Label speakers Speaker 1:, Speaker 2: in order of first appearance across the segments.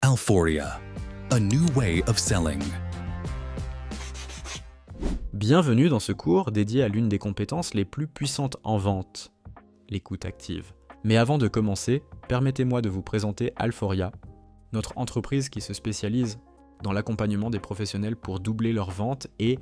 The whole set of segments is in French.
Speaker 1: Alforia, a new way of selling.
Speaker 2: Bienvenue dans ce cours dédié à l'une des compétences les plus puissantes en vente, l'écoute active. Mais avant de commencer, permettez-moi de vous présenter Alforia, notre entreprise qui se spécialise dans l'accompagnement des professionnels pour doubler leurs ventes et,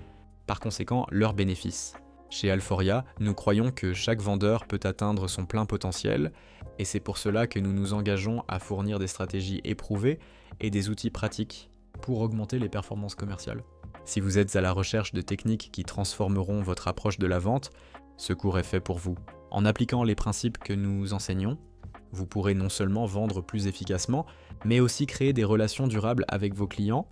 Speaker 2: par conséquent, leurs bénéfices. Chez Alforia, nous croyons que chaque vendeur peut atteindre son plein potentiel, et c'est pour cela que nous nous engageons à fournir des stratégies éprouvées et des outils pratiques pour augmenter les performances commerciales. Si vous êtes à la recherche de techniques qui transformeront votre approche de la vente, ce cours est fait pour vous. En appliquant les principes que nous enseignons, vous pourrez non seulement vendre plus efficacement, mais aussi créer des relations durables avec vos clients.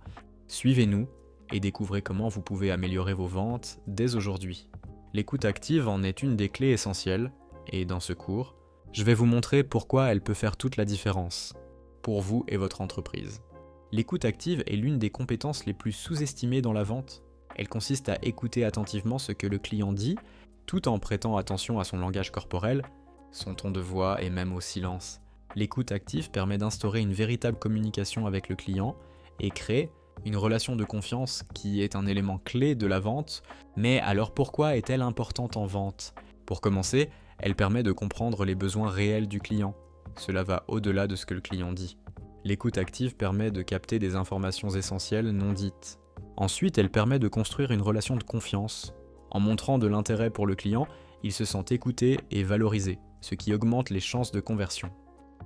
Speaker 2: Suivez-nous et découvrez comment vous pouvez améliorer vos ventes dès aujourd'hui. L'écoute active en est une des clés essentielles, et dans ce cours, je vais vous montrer pourquoi elle peut faire toute la différence, pour vous et votre entreprise. L'écoute active est l'une des compétences les plus sous-estimées dans la vente. Elle consiste à écouter attentivement ce que le client dit, tout en prêtant attention à son langage corporel, son ton de voix et même au silence. L'écoute active permet d'instaurer une véritable communication avec le client et créer une relation de confiance qui est un élément clé de la vente. Mais alors pourquoi est-elle importante en vente ? Pour commencer, elle permet de comprendre les besoins réels du client. Cela va au-delà de ce que le client dit. L'écoute active permet de capter des informations essentielles non dites. Ensuite, elle permet de construire une relation de confiance. En montrant de l'intérêt pour le client, il se sent écouté et valorisé, ce qui augmente les chances de conversion.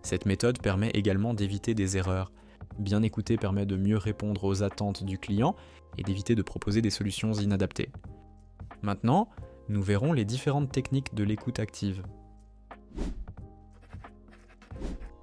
Speaker 2: Cette méthode permet également d'éviter des erreurs. Bien écouter permet de mieux répondre aux attentes du client et d'éviter de proposer des solutions inadaptées. Maintenant, nous verrons les différentes techniques de l'écoute active.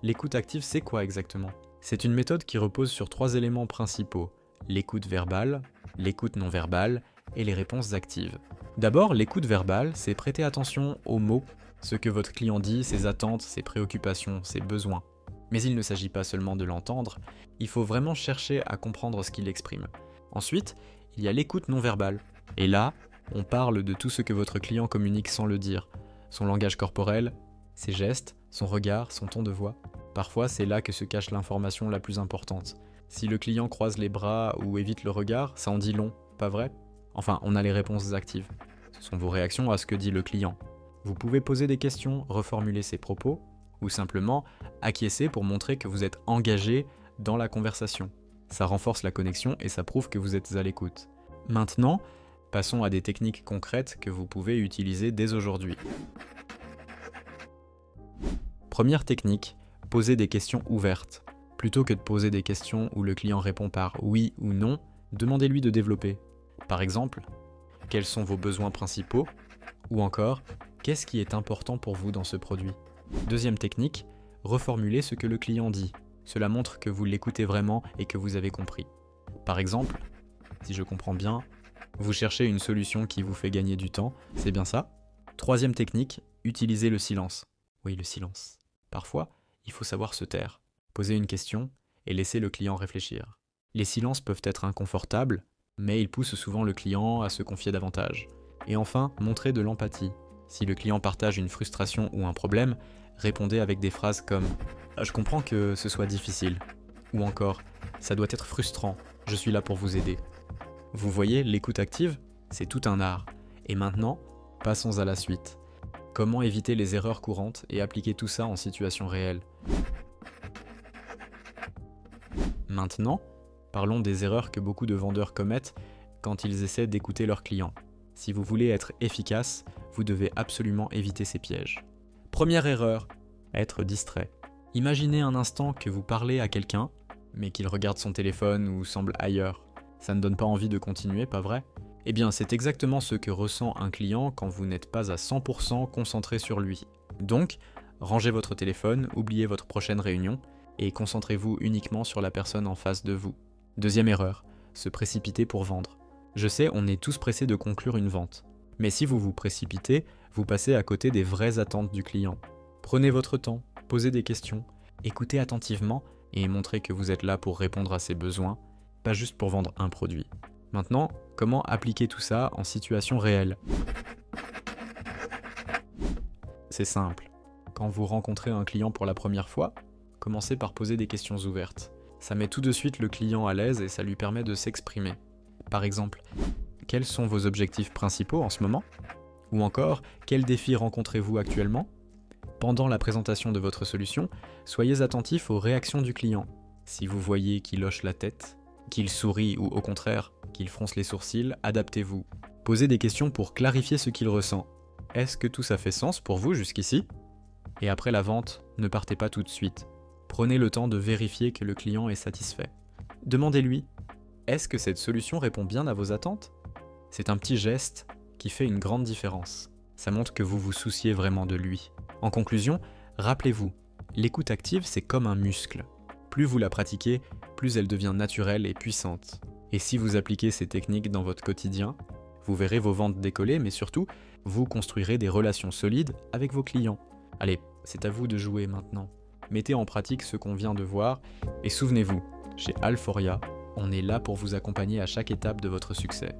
Speaker 2: L'écoute active, c'est quoi exactement ? C'est une méthode qui repose sur 3 éléments principaux: l'écoute verbale, l'écoute non verbale et les réponses actives. D'abord, l'écoute verbale, c'est prêter attention aux mots, ce que votre client dit, ses attentes, ses préoccupations, ses besoins. Mais il ne s'agit pas seulement de l'entendre, il faut vraiment chercher à comprendre ce qu'il exprime. Ensuite, il y a l'écoute non verbale. Et là, on parle de tout ce que votre client communique sans le dire. Son langage corporel, ses gestes, son regard, son ton de voix. Parfois, c'est là que se cache l'information la plus importante. Si le client croise les bras ou évite le regard, ça en dit long, pas vrai ? Enfin, on a les réponses actives. Ce sont vos réactions à ce que dit le client. Vous pouvez poser des questions, reformuler ses propos, ou simplement acquiescer pour montrer que vous êtes engagé dans la conversation. Ça renforce la connexion et ça prouve que vous êtes à l'écoute. Maintenant, passons à des techniques concrètes que vous pouvez utiliser dès aujourd'hui. Première technique, poser des questions ouvertes. Plutôt que de poser des questions où le client répond par oui ou non, demandez-lui de développer. Par exemple, quels sont vos besoins principaux ? Ou encore, qu'est-ce qui est important pour vous dans ce produit ? Deuxième technique, reformulez ce que le client dit. Cela montre que vous l'écoutez vraiment et que vous avez compris. Par exemple, si je comprends bien, vous cherchez une solution qui vous fait gagner du temps, c'est bien ça ? Troisième technique, utilisez le silence. Oui, le silence. Parfois, il faut savoir se taire, poser une question et laisser le client réfléchir. Les silences peuvent être inconfortables, mais ils poussent souvent le client à se confier davantage. Et enfin, montrez de l'empathie. Si le client partage une frustration ou un problème, répondez avec des phrases comme « Je comprends que ce soit difficile » ou encore « Ça doit être frustrant, je suis là pour vous aider ». Vous voyez, l'écoute active, c'est tout un art. Et maintenant, passons à la suite. Comment éviter les erreurs courantes et appliquer tout ça en situation réelle ? Maintenant, parlons des erreurs que beaucoup de vendeurs commettent quand ils essaient d'écouter leurs clients. Si vous voulez être efficace, vous devez absolument éviter ces pièges. Première erreur, être distrait. Imaginez un instant que vous parlez à quelqu'un, mais qu'il regarde son téléphone ou semble ailleurs. Ça ne donne pas envie de continuer, pas vrai ? Eh bien, c'est exactement ce que ressent un client quand vous n'êtes pas à 100% concentré sur lui. Donc, rangez votre téléphone, oubliez votre prochaine réunion, et concentrez-vous uniquement sur la personne en face de vous. Deuxième erreur, se précipiter pour vendre. Je sais, on est tous pressés de conclure une vente. Mais si vous vous précipitez, vous passez à côté des vraies attentes du client. Prenez votre temps, posez des questions, écoutez attentivement et montrez que vous êtes là pour répondre à ses besoins, pas juste pour vendre un produit. Maintenant, comment appliquer tout ça en situation réelle ? C'est simple. Quand vous rencontrez un client pour la première fois, commencez par poser des questions ouvertes. Ça met tout de suite le client à l'aise et ça lui permet de s'exprimer. Par exemple, quels sont vos objectifs principaux en ce moment? Ou encore, quels défis rencontrez-vous actuellement? Pendant la présentation de votre solution, soyez attentif aux réactions du client. Si vous voyez qu'il hoche la tête, qu'il sourit ou au contraire, qu'il fronce les sourcils, adaptez-vous. Posez des questions pour clarifier ce qu'il ressent. Est-ce que tout ça fait sens pour vous jusqu'ici? Et après la vente, ne partez pas tout de suite. Prenez le temps de vérifier que le client est satisfait. Demandez-lui, est-ce que cette solution répond bien à vos attentes? C'est un petit geste qui fait une grande différence. Ça montre que vous vous souciez vraiment de lui. En conclusion, rappelez-vous, l'écoute active c'est comme un muscle. Plus vous la pratiquez, plus elle devient naturelle et puissante. Et si vous appliquez ces techniques dans votre quotidien, vous verrez vos ventes décoller, mais surtout, vous construirez des relations solides avec vos clients. Allez, c'est à vous de jouer maintenant. Mettez en pratique ce qu'on vient de voir, et souvenez-vous, chez Alforia, on est là pour vous accompagner à chaque étape de votre succès.